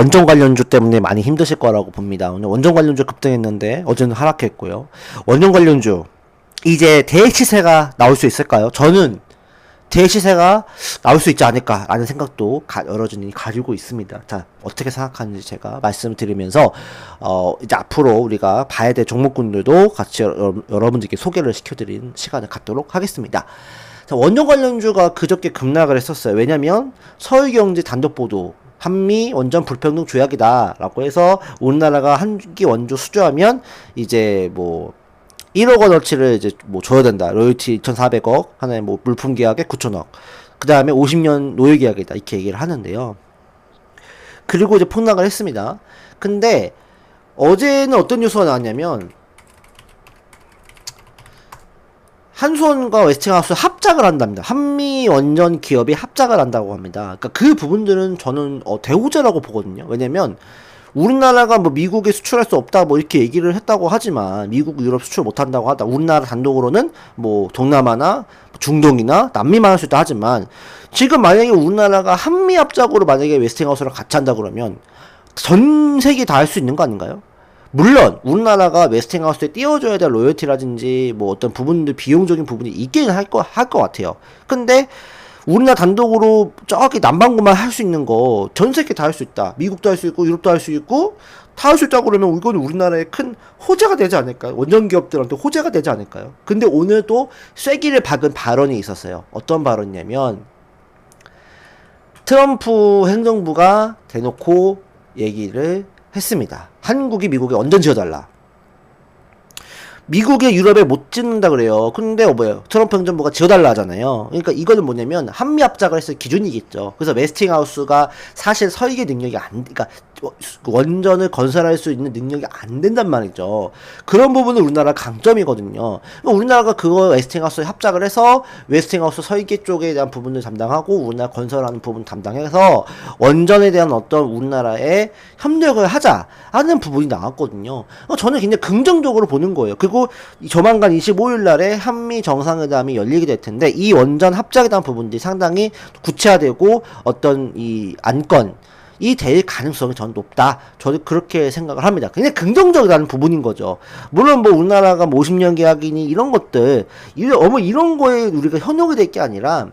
원전 관련주 때문에 많이 힘드실 거라고 봅니다. 오늘 원전 관련주 급등했는데 어제는 하락했고요. 원전 관련주 이제 대시세가 나올 수 있을까요? 저는 대시세가 나올 수 있지 않을까라는 생각도 여러분이 가지고 있습니다. 자, 어떻게 생각하는지 제가 말씀드리면서 이제 앞으로 우리가 봐야 될 종목군들도 같이 여러분들께 소개를 시켜드리는 시간을 갖도록 하겠습니다. 자, 원전 관련주가 그저께 급락을 했었어요. 왜냐면 서울경제 단독 보도 한미 원전 불평등 조약이다 라고 해서 우리나라가 한기 원조 수주하면 이제 뭐 1억 원어치를 이제 뭐 줘야 된다. 로열티 2,400억, 하나의 뭐 물품 계약에 9천억. 그 다음에 50년 노예 계약이다. 이렇게 얘기를 하는데요. 그리고 이제 폭락을 했습니다. 근데 어제는 어떤 뉴스가 나왔냐면 한수원과 웨스팅하우스 합작을 한답니다. 한미 원전 기업이 합작을 한다고 합니다. 그러니까 그 부분들은 저는 대우제라고 보거든요. 왜냐면 우리나라가 뭐 미국에 수출할 수 없다 뭐 이렇게 얘기를 했다고 하지만 미국 유럽 수출 못 한다고 하다 우리나라 단독으로는 뭐 동남아나 중동이나 남미만 할 수 있다 하지만 지금 만약에 우리나라가 한미 합작으로 만약에 웨스팅하우스랑 같이 한다 그러면 전 세계 다 할 수 있는 거 아닌가요? 물론 우리나라가 웨스팅하우스에 띄워줘야 될 로열티라든지 뭐 어떤 부분들 비용적인 부분이 있기는 할 것 같아요. 근데 우리나라 단독으로 저기 남반구만 할 수 있는 거 전 세계 다 할 수 있다. 미국도 할 수 있고 유럽도 할 수 있고 다 할 수 있다고 그러면 이건 우리나라에 큰 호재가 되지 않을까요? 원전 기업들한테 호재가 되지 않을까요? 근데 오늘 또 쐐기를 박은 발언이 있었어요. 어떤 발언이냐면 트럼프 행정부가 대놓고 얘기를 했습니다. 한국이 미국에 원전 지어달라. 미국에 유럽에 못 짓는다 그래요. 근데 뭐예요? 트럼프 행정부가 지어달라 하잖아요. 그러니까 이거는 뭐냐면 한미 합작을 했을 기준이겠죠. 그래서 웨스팅하우스가 사실 설계 능력이 그러니까 원전을 건설할 수 있는 능력이 안 된단 말이죠. 그런 부분은 우리나라 강점이거든요. 우리나라가 그거 웨스팅하우스에 합작을 해서 웨스팅하우스 설계 쪽에 대한 부분을 담당하고 우리나라 건설하는 부분 담당해서 원전에 대한 어떤 우리나라의 협력을 하자 하는 부분이 나왔거든요. 저는 굉장히 긍정적으로 보는 거예요. 그리고 조만간 25일 날에 한미 정상회담이 열리게 될 텐데 이 원전 합작에 대한 부분들이 상당히 구체화되고 어떤 이 안건 이 될 가능성이 저는 높다. 저는 그렇게 생각을 합니다. 굉장히 긍정적이라는 부분인 거죠. 물론 뭐 우리나라가 뭐 50년 계약이니 이런 것들 이런 거에 우리가 현혹이 될 게 아니라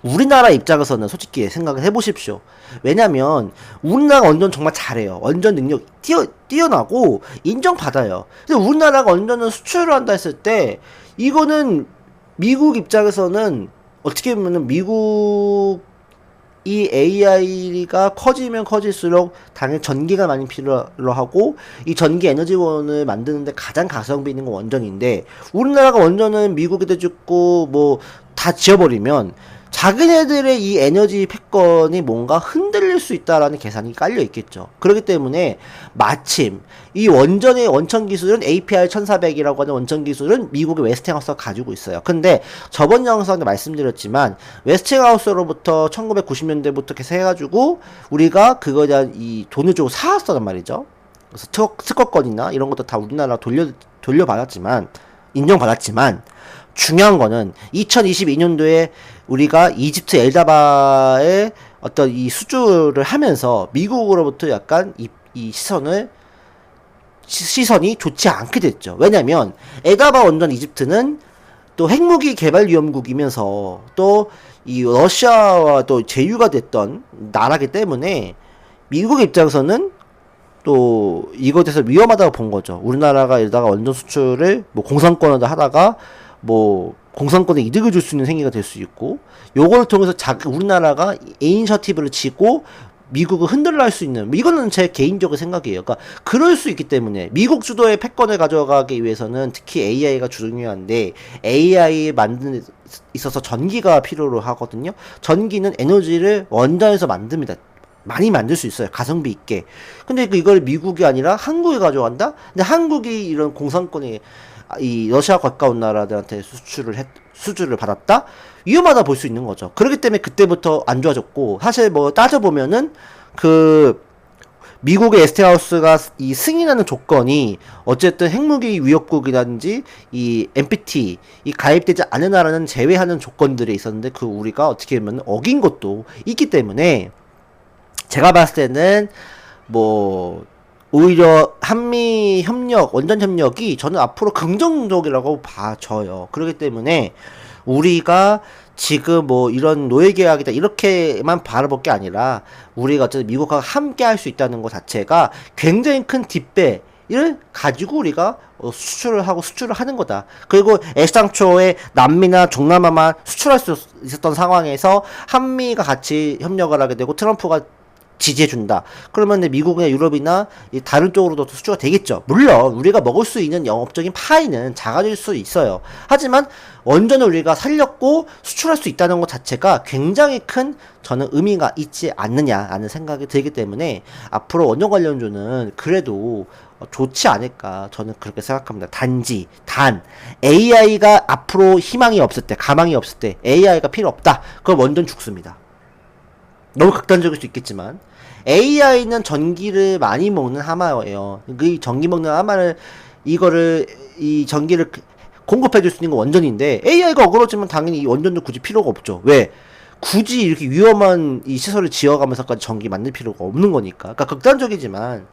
우리나라 입장에서는 솔직히 생각을 해보십시오. 왜냐면 우리나라가 원전 정말 잘해요. 원전 능력 뛰어나고 인정받아요. 근데 우리나라가 원전을 수출을 한다 했을 때 이거는 미국 입장에서는 어떻게 보면은 미국 이 AI가 커지면 커질수록 당연히 전기가 많이 필요하고 이 전기 에너지원을 만드는데 가장 가성비 있는 건 원전인데 우리나라가 원전은 미국에도 짓고 뭐 다 지어버리면 자기네들의 이 에너지 패권이 뭔가 흔들릴 수 있다라는 계산이 깔려 있겠죠. 그렇기 때문에 마침 이 원전의 원천 기술은 APR 1400이라고 하는 원천 기술은 미국의 웨스팅하우스가 가지고 있어요. 근데 저번 영상에 말씀드렸지만 웨스팅하우스로부터 1990년대부터 계속 해가지고 우리가 그거에 대한 이 돈을 주고 사왔었단 말이죠. 그래서 특허권이나 이런 것도 다 우리나라 돌려받았지만 인정받았지만 중요한 거는 2022년도에 우리가 이집트 엘다바의 어떤 이 수주를 하면서 미국으로부터 약간 이 시선이 좋지 않게 됐죠. 왜냐면 엘다바 원전 이집트는 또 핵무기 개발 위험국이면서 또 이 러시아와 또 제휴가 됐던 나라기 때문에 미국 입장에서는 또 이것에 대해서 위험하다고 본 거죠. 우리나라가 이러다가 원전 수출을 뭐 공산권을 하다가 뭐 공산권에 이득을 줄 수 있는 행위가 될 수 있고 요걸 통해서 우리나라가 이니셔티브를 치고 미국을 흔들려 할 수 있는 이거는 제 개인적인 생각이에요. 그러니까 그럴 수 있기 때문에 미국 주도의 패권을 가져가기 위해서는 특히 AI가 중요한데 AI 만드는 데 있어서 전기가 필요로 하거든요. 전기는 에너지를 원전에서 만듭니다. 많이 만들 수 있어요. 가성비 있게. 근데 이걸 미국이 아니라 한국이 가져간다? 근데 한국이 이런 공산권이 이 러시아 가까운 나라들한테 수주를 받았다? 위험하다 볼 수 있는 거죠. 그렇기 때문에 그때부터 안 좋아졌고 사실 뭐 따져보면은 그 미국의 에스테하우스가 이 승인하는 조건이 어쨌든 핵무기 위협국이라든지 이 NPT 이 가입되지 않은 나라는 제외하는 조건들이 있었는데 그 우리가 어떻게 보면 어긴 것도 있기 때문에 제가 봤을 때는 뭐 오히려 한미 협력, 원전 협력이 저는 앞으로 긍정적이라고 봐져요. 그렇기 때문에 우리가 지금 뭐 이런 노예 계약이다 이렇게만 바라볼 게 아니라 우리가 어쨌든 미국과 함께 할 수 있다는 것 자체가 굉장히 큰 뒷배를 가지고 우리가 수출을 하고 수출을 하는 거다. 그리고 애당초에 남미나 동남아만 수출할 수 있었던 상황에서 한미가 같이 협력을 하게 되고 트럼프가 지지해준다. 그러면 미국이나 유럽이나 다른 쪽으로도 수주가 되겠죠. 물론 우리가 먹을 수 있는 영업적인 파이는 작아질 수 있어요. 하지만 원전을 우리가 살렸고 수출할 수 있다는 것 자체가 굉장히 큰 저는 의미가 있지 않느냐라는 생각이 들기 때문에 앞으로 원전 관련주는 그래도 좋지 않을까 저는 그렇게 생각합니다. 단 AI가 앞으로 희망이 없을 때, 가망이 없을 때 AI가 필요 없다. 그럼 원전 죽습니다. 너무 극단적일 수 있겠지만 AI는 전기를 많이 먹는 하마예요. 그 전기 먹는 하마를 이거를 이 전기를 공급해줄 수 있는 건 원전인데 AI가 어그러지면 당연히 이 원전도 굳이 필요가 없죠. 왜? 굳이 이렇게 위험한 이 시설을 지어가면서까지 전기 만들 필요가 없는 거니까. 그러니까 극단적이지만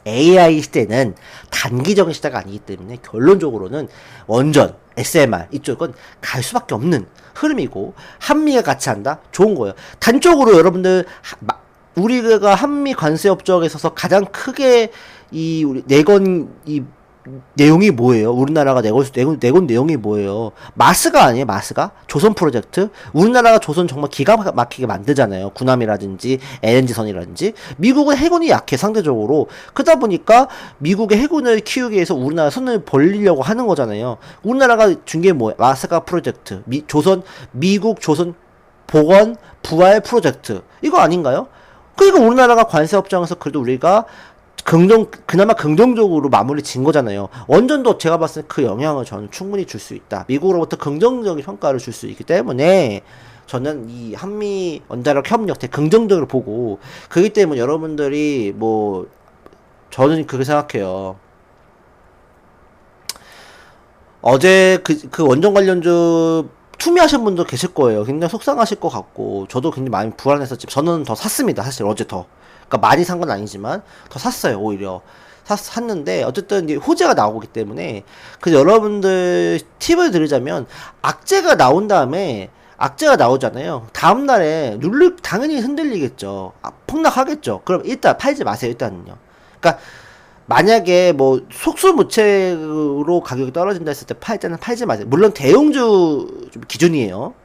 AI 시대는 단기적인 시대가 아니기 때문에 결론적으로는 원전, SMR 이쪽은 갈 수밖에 없는 흐름이고 한미가 같이 한다? 좋은 거예요. 단적으로 여러분들 우리가 한미 관세 협정에 있어서 가장 크게 이 우리 내건 이 내용이 뭐예요? 우리나라가 내건 내용이 뭐예요? 마스가 아니에요, 마스가? 조선 프로젝트? 우리나라가 조선 정말 기가 막히게 만들잖아요. 군함이라든지, LNG선이라든지. 미국은 해군이 약해, 상대적으로. 그러다 보니까 미국의 해군을 키우기 위해서 우리나라 손을 벌리려고 하는 거잖아요. 우리나라가 준 게 뭐예요? 마스가 프로젝트. 미국 조선 복원, 부활 프로젝트. 이거 아닌가요? 그러니까 우리나라가 관세협정에서 그래도 우리가 그나마 긍정적으로 마무리 진 거잖아요. 원전도 제가 봤을 때 그 영향을 저는 충분히 줄 수 있다. 미국으로부터 긍정적인 평가를 줄 수 있기 때문에 저는 이 한미 원자력 협력 되게 긍정적으로 보고, 그렇기 때문에 여러분들이 뭐 저는 그렇게 생각해요. 어제 그 원전 관련주 투미하신 분도 계실 거예요. 굉장히 속상하실 것 같고, 저도 굉장히 많이 불안했었지만 저는 더 샀습니다. 사실 어제 더. 그러니까 많이 산 건 아니지만 더 샀어요. 오히려 샀는데 어쨌든 이제 호재가 나오기 때문에. 그래서 여러분들 팁을 드리자면, 악재가 나오잖아요. 다음날에 당연히 흔들리겠죠. 폭락하겠죠. 그럼 일단 팔지 마세요. 일단은요. 그러니까 만약에 뭐 속수무책으로 가격이 떨어진다 했을 때 일단은 팔지 마세요. 물론 대형주 좀 기준이에요.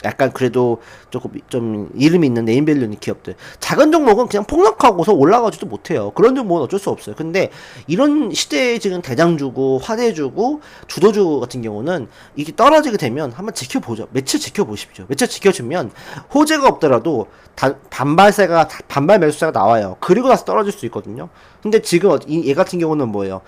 약간 그래도 조금 좀 이름이 있는 네임밸류 있는 기업들. 작은 종목은 그냥 폭락하고서 올라가지도 못해요. 그런 종목은 어쩔 수 없어요. 근데 이런 시대에 지금 대장주고 화대주고 주도주 같은 경우는 이게 떨어지게 되면 한번 지켜보죠. 며칠 지켜보십시오. 며칠 지켜주면 호재가 없더라도 반발 매수세가 나와요. 그리고 나서 떨어질 수 있거든요. 근데 지금 얘 같은 경우는 뭐예요?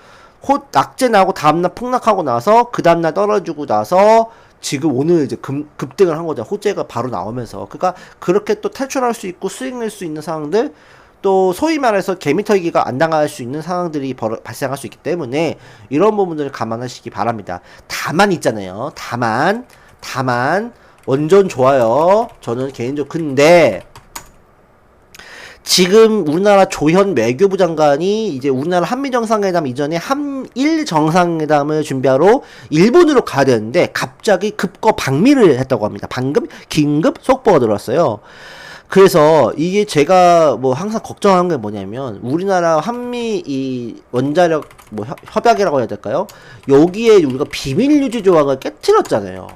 낙제 나고 다음날 폭락하고 나서 그 다음날 떨어지고 나서 지금 오늘 이제 급등을 한 거죠. 호재가 바로 나오면서. 그러니까 그렇게 또 탈출할 수 있고 수익 낼 수 있는 상황들, 또 소위 말해서 개미털기가 안 당할 수 있는 상황들이 발생할 수 있기 때문에 이런 부분들을 감안하시기 바랍니다. 다만 있잖아요. 다만 원전 좋아요. 저는 개인적으로. 근데 지금 우리나라 조현 외교부 장관이 이제 우리나라 한미정상회담 이전에 한일 정상회담을 준비하러 일본으로 가야 되는데 갑자기 급거 방미를 했다고 합니다. 방금 긴급 속보가 들어왔어요. 그래서 이게 제가 뭐 항상 걱정하는 게 뭐냐면, 우리나라 한미 이 원자력 뭐 협약이라고 해야 될까요? 여기에 우리가 비밀 유지 조항을 깨트렸잖아요.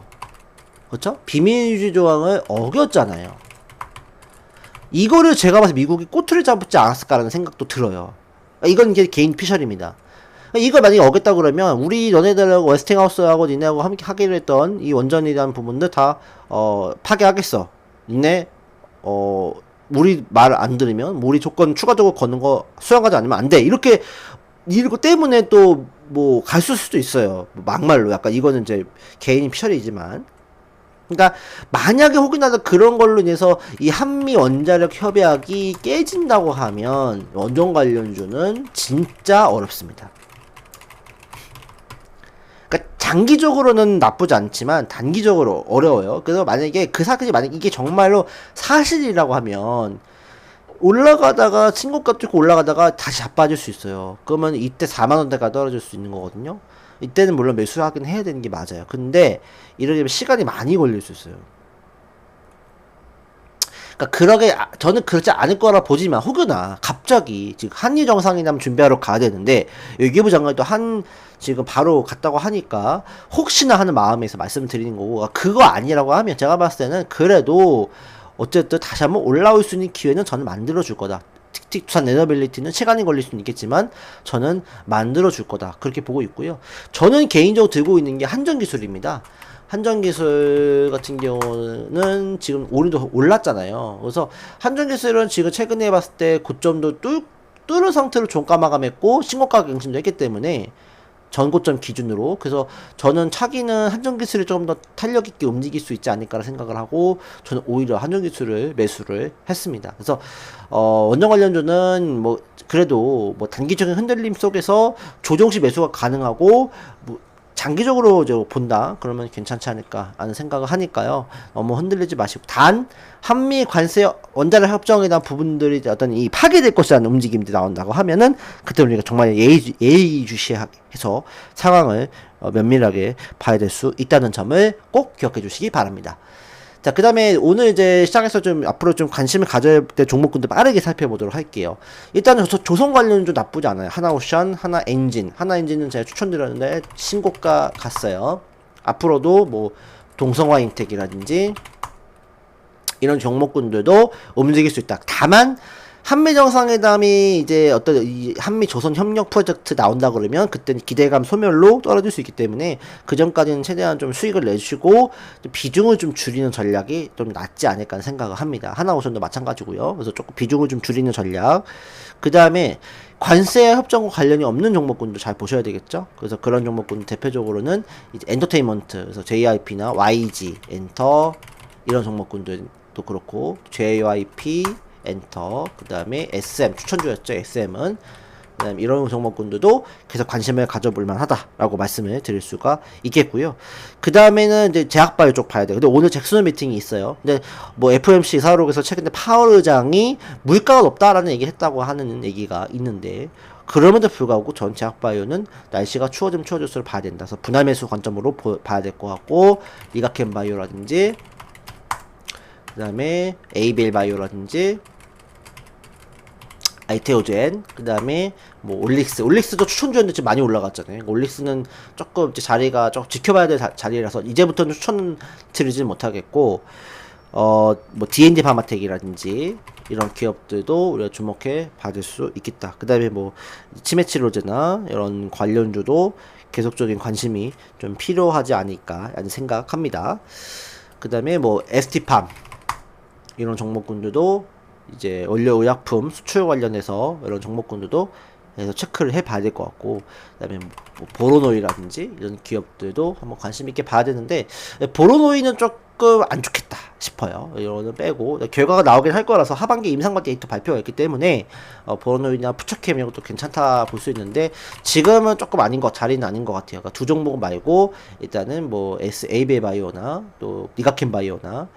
그렇죠? 비밀 유지 조항을 어겼잖아요. 이거를 제가 봐서 미국이 꼬투리 잡지 않았을까라는 생각도 들어요. 이건 이제 개인 피셜입니다. 이걸 만약에 어겼다 그러면 우리 너네들하고 웨스팅하우스하고 니네하고 함께 하기로 했던 이 원전이라는 부분들 다 파괴하겠어. 니네 우리 말 안 들으면, 우리 조건 추가적으로 거는 거 수용하지 않으면 안 돼. 이렇게 이거 때문에 또 뭐 갈 수도 있어요. 막말로. 약간 이거는 이제 개인 피셜이지만. 그러니까 만약에 혹여나 그런 걸로 인해서 이 한미 원자력 협약이 깨진다고 하면 원전 관련주는 진짜 어렵습니다. 그러니까 장기적으로는 나쁘지 않지만 단기적으로 어려워요. 그래서 만약에 그 사건이, 만약 이게 정말로 사실이라고 하면 올라가다가 신고가 뚫고 올라가다가 다시 자빠질 수 있어요. 그러면 이때 4만원대가 떨어질 수 있는 거거든요. 이때는 물론 매수하긴 해야 되는 게 맞아요. 근데 이러게 되면 시간이 많이 걸릴 수 있어요. 그러니까 저는 그렇지 않을 거라 보지만 혹여나 갑자기 지금 한일 정상회담 준비하러 가야 되는데 외교부 장관이 또 지금 바로 갔다고 하니까 혹시나 하는 마음에서 말씀을 드리는 거고, 그거 아니라고 하면 제가 봤을 때는 그래도 어쨌든 다시 한번 올라올 수 있는 기회는 저는 만들어 줄 거다. 특히 두산 에너빌리티는 시간이 걸릴 수는 있겠지만 저는 만들어 줄 거다, 그렇게 보고 있고요. 저는 개인적으로 들고 있는 게 한전기술입니다. 한전기술 같은 경우는 지금 오늘도 올랐잖아요. 그래서 한전기술은 지금 최근에 봤을 때 고점도 뚫은 상태로 종가 마감했고 신고가 경신도 했기 때문에 전고점 기준으로, 그래서 저는 차기는 한전기술이 조금 더 탄력 있게 움직일 수 있지 않을까라 생각을 하고 저는 오히려 한전기술을 매수를 했습니다. 그래서 원전 관련주는 뭐 그래도 뭐 단기적인 흔들림 속에서 조정시 매수가 가능하고 뭐 장기적으로 본다 그러면 괜찮지 않을까 하는 생각을 하니까요. 너무 흔들리지 마시고, 단 한미 관세 원자력 협정에 대한 부분들이 어떤 이 파괴될 것이라는 움직임들이 나온다고 하면은 그때 우리가 정말 예의주시해서 상황을 면밀하게 봐야 될 수 있다는 점을 꼭 기억해 주시기 바랍니다. 자, 그 다음에 오늘 이제 시장에서 좀 앞으로 좀 관심을 가져야 될 종목군들 빠르게 살펴보도록 할게요. 일단은 조선 관련은 나쁘지 않아요. 하나오션, 하나엔진. 하나엔진은 제가 추천드렸는데 신고가 갔어요. 앞으로도 뭐 동성화인텍이라든지 이런 종목군들도 움직일 수 있다. 다만 한미 정상회담이 이제 어떤 이 한미 조선 협력 프로젝트 나온다 그러면 그때는 기대감 소멸로 떨어질 수 있기 때문에 그 전까지는 최대한 좀 수익을 내주시고 비중을 좀 줄이는 전략이 좀 낫지 않을까 하는 생각을 합니다. 하나오션도 마찬가지고요. 그래서 조금 비중을 좀 줄이는 전략. 그 다음에 관세 협정과 관련이 없는 종목군도 잘 보셔야 되겠죠. 그래서 그런 종목군 대표적으로는 이제 엔터테인먼트, 그래서 JYP나 YG 엔터 이런 종목군들도 그렇고 JYP 엔터, 그 다음에 SM 추천주였죠. SM은 그 다음에 이런 종목군들도 계속 관심을 가져볼 만하다라고 말씀을 드릴 수가 있겠고요. 그 다음에는 이제 제약바이오 쪽 봐야 돼요. 근데 오늘 잭슨 미팅이 있어요. 근데 뭐 FOMC 사록에서 최근에 파월 의장이 물가가 높다라는 얘기를 했다고 하는 얘기가 있는데, 그럼에도 불구하고 전 제약바이오는 날씨가 추워지면 추워질수록 봐야 된다. 그래서 분할 매수 관점으로 봐야 될 것 같고, 리가켄바이오라든지 그 다음에 에이벨 바이오라든지 아이테오젠, 그 다음에 뭐 올릭스도 추천주였는데 지금 많이 올라갔잖아요. 올릭스는 조금 이제 자리가 조금 지켜봐야 될 자리라서 이제부터는 추천 드리지는 못하겠고, 뭐 D&D 파마텍이라든지 이런 기업들도 우리가 주목해 받을 수 있겠다. 그 다음에 뭐 치매치료제나 이런 관련주도 계속적인 관심이 좀 필요하지 않을까 라는 생각합니다. 그 다음에 뭐 ST팜 이런 종목군들도 이제 원료의약품 수출 관련해서 이런 종목군들도 그래서 체크를 해봐야 될 것 같고, 그 다음에 뭐 보로노이라든지 이런 기업들도 한번 관심 있게 봐야 되는데, 보로노이는 조금 안 좋겠다 싶어요. 이거는 빼고 결과가 나오긴 할 거라서 하반기 임상관 데이터 발표가 있기 때문에 보로노이나 푸처캠 이런 것도 괜찮다 볼 수 있는데 지금은 조금 자리는 아닌 것 같아요. 그러니까 두 종목 말고 일단은 뭐 에이베 바이오나 또 리가켄 바이오나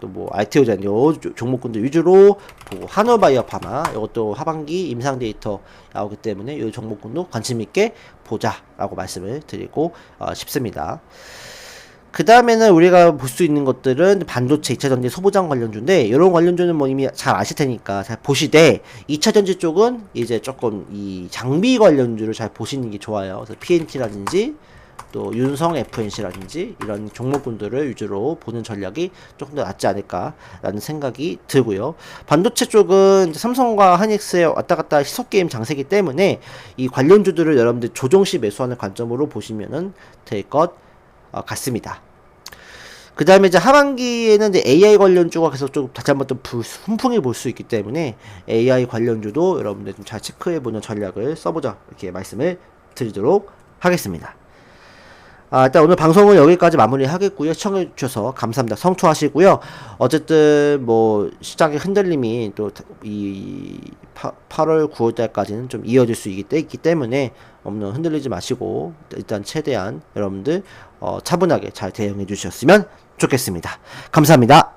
또 뭐 알테오젠 요 종목군들 위주로 보고, 한올바이오 파마 이것도 하반기 임상 데이터 나오기 때문에 이 종목군도 관심 있게 보자라고 말씀을 드리고 싶습니다. 그 다음에는 우리가 볼 수 있는 것들은 반도체, 2차전지, 소보장 관련주인데, 이런 관련주는 뭐 이미 잘 아실 테니까 잘 보시되, 2차전지 쪽은 이제 조금 이 장비 관련주를 잘 보시는 게 좋아요. 그래서 PNT라든지 또 윤성 FNC라든지 이런 종목군들을 위주로 보는 전략이 조금 더 낫지 않을까라는 생각이 들고요. 반도체 쪽은 삼성과 하이닉스의 왔다 갔다 시속게임 장세기 때문에 이 관련주들을 여러분들 조정시 매수하는 관점으로 보시면 될 것 같습니다. 그 다음에 이제 하반기에는 이제 AI 관련주가 계속 좀 다시 한번 또 훈풍이 볼 수 있기 때문에 AI 관련주도 여러분들 좀 잘 체크해보는 전략을 써보자, 이렇게 말씀을 드리도록 하겠습니다. 일단 오늘 방송은 여기까지 마무리하겠고요. 시청해주셔서 감사합니다. 성투하시고요. 어쨌든 뭐 시장의 흔들림이 또 이 8월 9월달까지는 좀 이어질 수 있기 때문에 너무 흔들리지 마시고 일단 최대한 여러분들 차분하게 잘 대응해 주셨으면 좋겠습니다. 감사합니다.